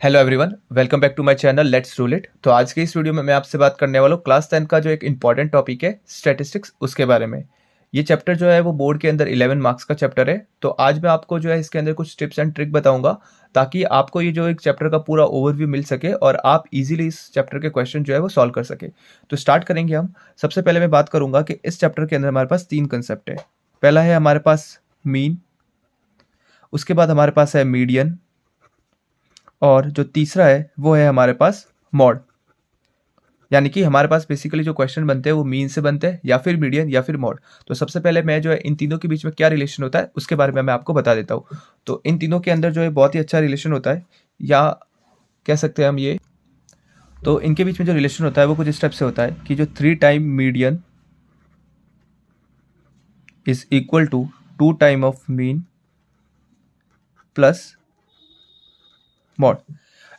Hello everyone, welcome back to my channel let's rule it. तो आज के इस वीडियो में मैं आपसे बात करने वाला हूँ क्लास 10 का जो एक इंपॉर्टेंट टॉपिक है स्टैटिस्टिक्स, उसके बारे में। ये चैप्टर जो है वो बोर्ड के अंदर 11 मार्क्स का चैप्टर है। तो आज मैं आपको जो है इसके अंदर कुछ टिप्स एंड ट्रिक बताऊंगा ताकि आपको ये जो एक चैप्टर का पूरा ओवरव्यू मिल सके और आप इजीली इस चैप्टर के क्वेश्चन जो है वो सॉल्व कर सके। तो स्टार्ट करेंगे हम। सबसे पहले मैं बात करूंगा कि इस चैप्टर के अंदर हमारे पास 3 कंसेप्ट है। पहला है हमारे पास मीन, उसके बाद हमारे पास है मीडियन, और जो तीसरा है वो है हमारे पास मॉड। यानी कि हमारे पास बेसिकली जो क्वेश्चन बनते हैं वो मीन से बनते हैं या फिर मीडियन या फिर मॉड। तो सबसे पहले मैं जो है इन तीनों के बीच में क्या रिलेशन होता है उसके बारे में मैं आपको बता देता हूँ। तो इन तीनों के अंदर जो है बहुत ही अच्छा रिलेशन होता है, या कह सकते हैं हम ये। तो इनके बीच में जो रिलेशन होता है वो कुछ इस टाइप से होता है कि जो 3 time median is equal to 2 time of mean plus mode.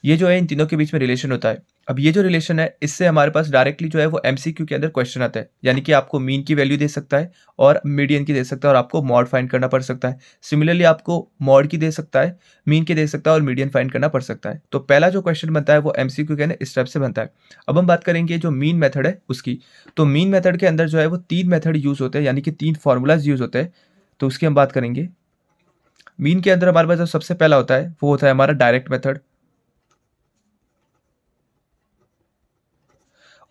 ये जो है इन तीनों के बीच में रिलेशन होता है। अब ये जो रिलेशन है इससे हमारे पास डायरेक्टली जो है वो एमसीक्यू के अंदर क्वेश्चन आता है, यानी कि आपको मीन की वैल्यू दे सकता है और मीडियन की दे सकता है और आपको मॉड फाइंड करना पड़ सकता है। सिमिलरली आपको मॉड की दे सकता है, मीन की दे सकता है और मीडियन फाइंड करना पड़ सकता है। तो पहला जो क्वेश्चन बनता है वो एमसीक्यू के अंदर इस टाइप से बनता है। अब हम बात करेंगे जो मीन मेथड है उसकी। तो मीन मेथड के अंदर जो है वो 3 मेथड यूज होते हैं, यानी कि 3 फॉर्मूलाज यूज होते हैं। तो उसकी हम बात करेंगे। मीन के अंदर हमारे पास जो सबसे पहला होता है वो होता है हमारा डायरेक्ट मेथड।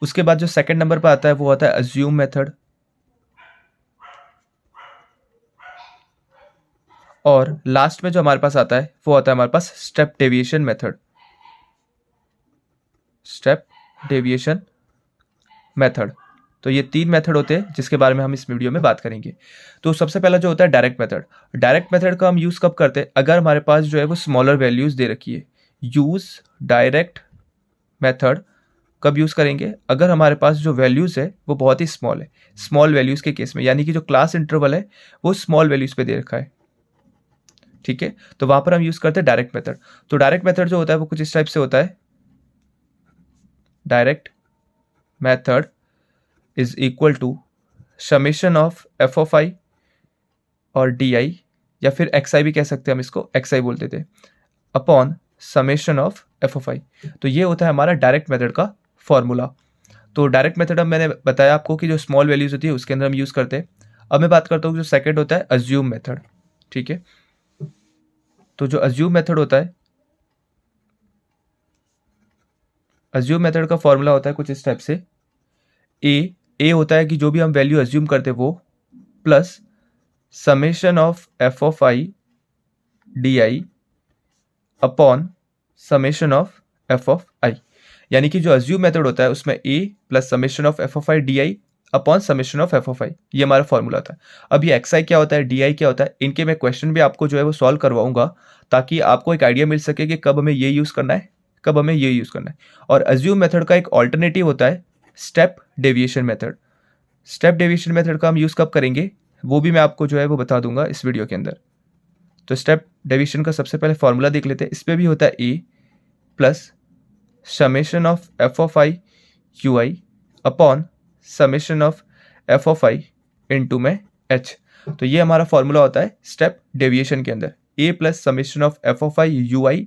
उसके बाद जो सेकंड नंबर पर आता है वो होता है अज्यूम मेथड, और लास्ट में जो हमारे पास आता है वो आता है हमारे पास step deviation method. Step deviation method. तो ये 3 मेथड होते हैं जिसके बारे में हम इस वीडियो में बात करेंगे। तो सबसे पहला जो होता है डायरेक्ट मेथड। डायरेक्ट मेथड का हम यूज कब करते हैं? अगर हमारे पास जो है वो स्मॉलर वैल्यूज दे रखी है। यूज डायरेक्ट मेथड कब यूज़ करेंगे? अगर हमारे पास जो वैल्यूज़ है वो बहुत ही स्मॉल है। स्मॉल वैल्यूज़ के केस में, यानी कि जो क्लास इंटरवल है वो स्मॉल वैल्यूज़ पे दे रखा है। ठीक है, तो वहां पर हम यूज़ करते हैं डायरेक्ट मेथड। तो डायरेक्ट मेथड जो होता है वो कुछ इस टाइप से होता है। Direct method is equal to summation of F of I और डी आई, या फिर एक्स आई भी कह सकते हैं, हम इसको एक्स आई बोलते थे, upon summation of F of I. तो ये होता है हमारा डायरेक्ट मेथड का फॉर्मूला। तो डायरेक्ट मेथड अब मैंने बताया आपको कि जो स्मॉल वैल्यूज होती है उसके अंदर हम यूज़ करते हैं। अब मैं बात करता हूँ जो सेकंड होता है अज्यूम मेथड। ठीक है, तो जो अज्यूम मेथड होता है, अज्यूम मेथड का फॉर्मूला होता है कुछ इस टाइप से। ए होता है कि जो भी हम वैल्यू अज्यूम करते हैं वो, plus summation of F of I D I upon summation of F of I. यानी कि जो अज्यूम मेथड होता है उसमें A plus summation of F of I D I upon summation of F of I, ये हमारा formula था। अब ये एक्स आई क्या होता है, डी आई क्या होता है, इनके मैं क्वेश्चन भी आपको जो है वो सॉल्व करवाऊंगा ताकि आपको एक आइडिया मिल सके कि कब हमें ये यूज़ करना है, कब हमें ये यूज़ करना है। और अज्यूम मेथड का एक ऑल्टरनेटिव होता है step deviation method. Step deviation method का हम यूज़ कब करेंगे वो भी मैं आपको जो है वो बता दूंगा इस वीडियो के अंदर। तो स्टेप डेविएशन का सबसे पहले फॉर्मूला देख लेते हैं। इसमें भी होता है A plus summation of F of I U I upon summation of F of I into में एच। तो ये हमारा फॉर्मूला होता है स्टेप डेविएशन के अंदर, A plus summation of F of I U I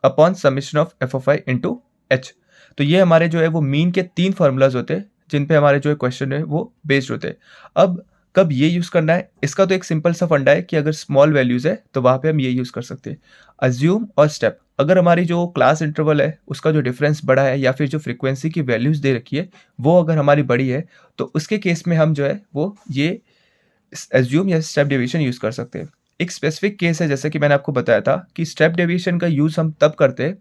upon summation of F of I into H. तो ये हमारे जो है वो मीन के 3 फार्मूलाज होते हैं जिन पे हमारे जो है क्वेश्चन है वो बेस्ड होते हैं। अब कब ये यूज़ करना है, इसका तो एक सिंपल सा फंडा है कि अगर स्मॉल वैल्यूज़ है तो वहाँ पे हम ये यूज़ कर सकते हैं, अज्यूम और स्टेप। अगर हमारी जो क्लास इंटरवल है उसका जो डिफरेंस बड़ा है या फिर जो फ्रीक्वेंसी की वैल्यूज़ दे रखी है वो अगर हमारी बड़ी है तो उसके केस में हम जो है वो ये एज्यूम या स्टेप डेविएशन यूज़ कर सकते हैं। एक स्पेसिफिक केस है, जैसे कि मैंने आपको बताया था कि स्टेप डेविएशन का यूज़ हम तब करते हैं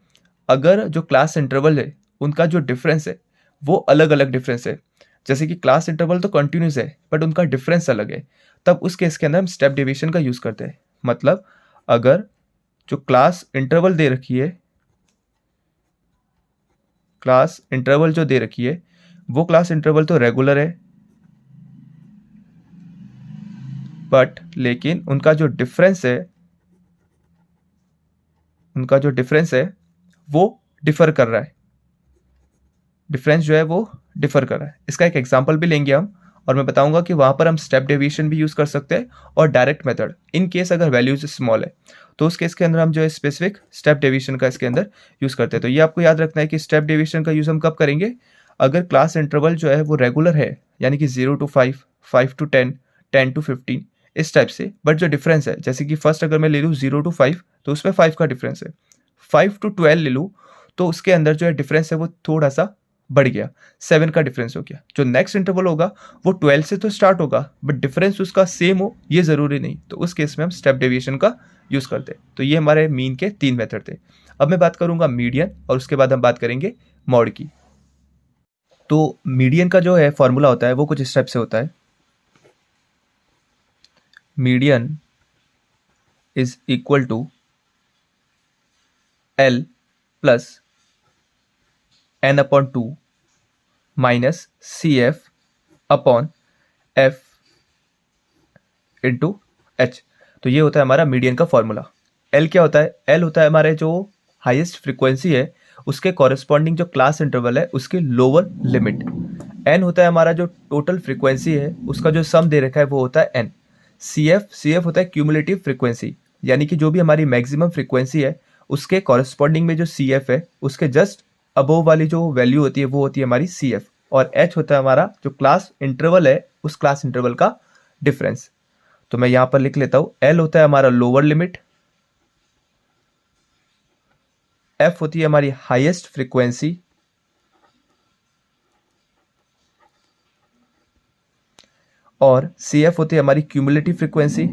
अगर जो क्लास इंटरवल है उनका जो डिफरेंस है वो अलग अलग डिफरेंस है। जैसे कि क्लास इंटरवल तो कंटिन्यूस है बट उनका डिफरेंस अलग है, तब उस केस के अंदर हम स्टेप डेविएशन का यूज़ करते हैं। मतलब अगर जो क्लास इंटरवल दे रखी है, क्लास इंटरवल जो दे रखी है वो क्लास इंटरवल तो रेगुलर है, बट लेकिन उनका जो डिफरेंस है, उनका जो डिफरेंस है वो डिफर कर रहा है। डिफरेंस जो है वो डिफर कर रहा है। इसका एक एग्जांपल भी लेंगे हम और मैं बताऊंगा कि वहाँ पर हम स्टेप डेविएशन भी यूज़ कर सकते हैं और डायरेक्ट मेथड, इन केस अगर वैल्यूज स्मॉल है तो उस केस के अंदर हम जो है स्पेसिफिक स्टेप डेविएशन का इसके अंदर यूज़ करते हैं। तो ये आपको याद रखना है कि स्टेप डेविएशन का यूज़ हम कब करेंगे, अगर क्लास इंटरवल जो है वो रेगुलर है, यानी कि 0 to 5, 5 to 10, 10 to 15 इस टाइप से। बट जो डिफरेंस है, जैसे कि फर्स्ट अगर मैं ले लूँ 0 to 5 तो उसमें 5 का डिफरेंस है, 5 to 12 ले लूँ तो उसके अंदर जो है डिफरेंस है वो थोड़ा सा बढ़ गया, 7 का डिफरेंस हो गया। जो नेक्स्ट इंटरवल होगा वो 12 से तो स्टार्ट होगा बट डिफरेंस उसका सेम हो ये ज़रूरी नहीं, तो उस केस में हम स्टेप डेविएशन का यूज़ करते हैं। तो ये हमारे मीन के 3 मेथड थे। अब मैं बात करूंगा मीडियन और उसके बाद हम बात करेंगे मॉड की। तो मीडियन का जो है फॉर्मूला होता है वो कुछ स्टेप से होता है। Median is equal to L plus N upon 2 minus CF upon F into H। तो ये होता है हमारा मीडियन का फॉर्मूला। L क्या होता है, L होता है हमारे जो हाईएस्ट फ्रीक्वेंसी है उसके कॉरेस्पॉन्डिंग जो क्लास इंटरवल है उसकी लोअर लिमिट। N होता है हमारा जो टोटल फ्रीक्वेंसी है उसका जो सम दे रखा है वो होता है N। CF होता है क्यूमुलेटिव फ्रीक्वेंसी, यानी कि जो भी हमारी मैक्सिमम फ्रीक्वेंसी है उसके कॉरेस्पॉन्डिंग में जो CF है उसके जस्ट अबोव वाली जो वैल्यू होती है वो होती है हमारी CF। और H होता है हमारा जो क्लास इंटरवल है उस क्लास इंटरवल का डिफरेंस। तो मैं यहां पर लिख लेता हूं, L होता है हमारा लोअर लिमिट, F होती है हमारी हाईएस्ट फ्रीक्वेंसी और CF होती है हमारी क्यूमुलेटिव फ्रीक्वेंसी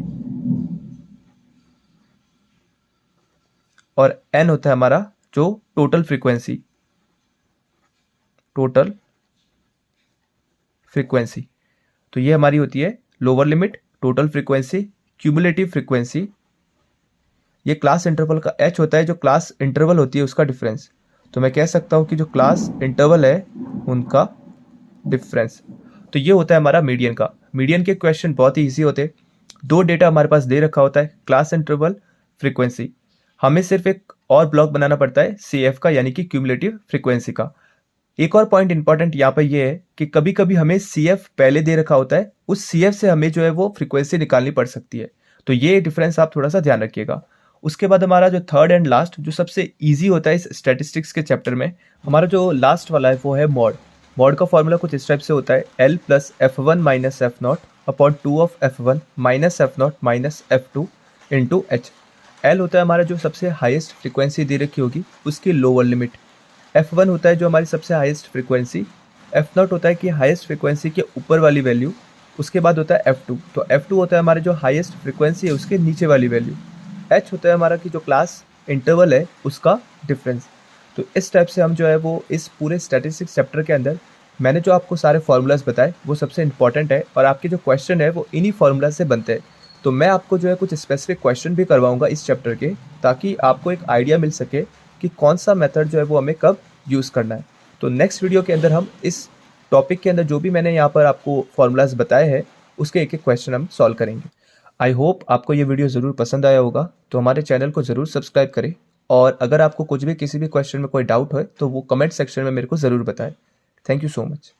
और N होता है हमारा जो टोटल फ्रीक्वेंसी, टोटल फ्रीक्वेंसी। तो ये हमारी होती है lower limit, total frequency, cumulative frequency. ये क्लास इंटरवल का H होता है जो क्लास इंटरवल होती है उसका डिफरेंस। तो मैं कह सकता हूं कि जो क्लास इंटरवल है उनका डिफरेंस। तो ये होता है हमारा मीडियन का। मीडियन के क्वेश्चन बहुत ही ईजी होते हैं। 2 डेटा हमारे पास दे रखा होता है, क्लास इंटरवल, फ्रीक्वेंसी। हमें सिर्फ एक और ब्लॉक बनाना पड़ता है CF का, यानी कि क्यूमुलेटिव फ्रीक्वेंसी का। एक और पॉइंट इंपॉर्टेंट यहाँ पर ये है कि कभी कभी हमें CF पहले दे रखा होता है, उस CF से हमें जो है वो फ्रीक्वेंसी निकालनी पड़ सकती है। तो ये डिफरेंस आप थोड़ा सा ध्यान रखिएगा। उसके बाद हमारा जो थर्ड एंड लास्ट, जो सबसे इजी होता है इस स्टैटिस्टिक्स के चैप्टर में, हमारा जो लास्ट वाला है वो है मॉड। मॉड का फॉर्मूला कुछ इस टाइप से होता है, L plus F1 minus F0 upon 2 of F1 minus F0 minus F2 into H। L होता है हमारा जो सबसे हाईएस्ट फ्रीक्वेंसी दे रखी होगी उसकी लोअर लिमिट। F1 होता है जो हमारी सबसे हाईएस्ट फ्रीक्वेंसी, F0 होता है कि हाईएस्ट फ्रीक्वेंसी के ऊपर वाली वैल्यू, उसके बाद होता है F2। तो F2 होता है हमारे जो हाईएस्ट फ्रीक्वेंसी है उसके नीचे वाली वैल्यू। H होता है हमारा कि जो क्लास इंटरवल है उसका डिफरेंस। तो इस टाइप से हम जो है वो इस पूरे स्टैटिस्टिक्स चैप्टर के अंदर मैंने जो आपको सारे फार्मूलाज बताए वो सबसे इंपॉर्टेंट है और आपके जो क्वेश्चन है वो इन्हीं फार्मूला से बनते हैं। तो मैं आपको जो है कुछ स्पेसिफिक क्वेश्चन भी करवाऊंगा इस चैप्टर के, ताकि आपको एक आइडिया मिल सके कि कौन सा मेथड जो है वो हमें कब यूज़ करना है। तो नेक्स्ट वीडियो के अंदर हम इस टॉपिक के अंदर जो भी मैंने यहाँ पर आपको फार्मूलाज बताए हैं उसके एक एक क्वेश्चन हम सॉल्व करेंगे। आई होप आपको ये वीडियो ज़रूर पसंद आया होगा, तो हमारे चैनल को ज़रूर सब्सक्राइब करें और अगर आपको कुछ भी किसी भी क्वेश्चन में कोई डाउट हो तो वो कमेंट सेक्शन में मेरे को ज़रूर बताएं। Thank you so much.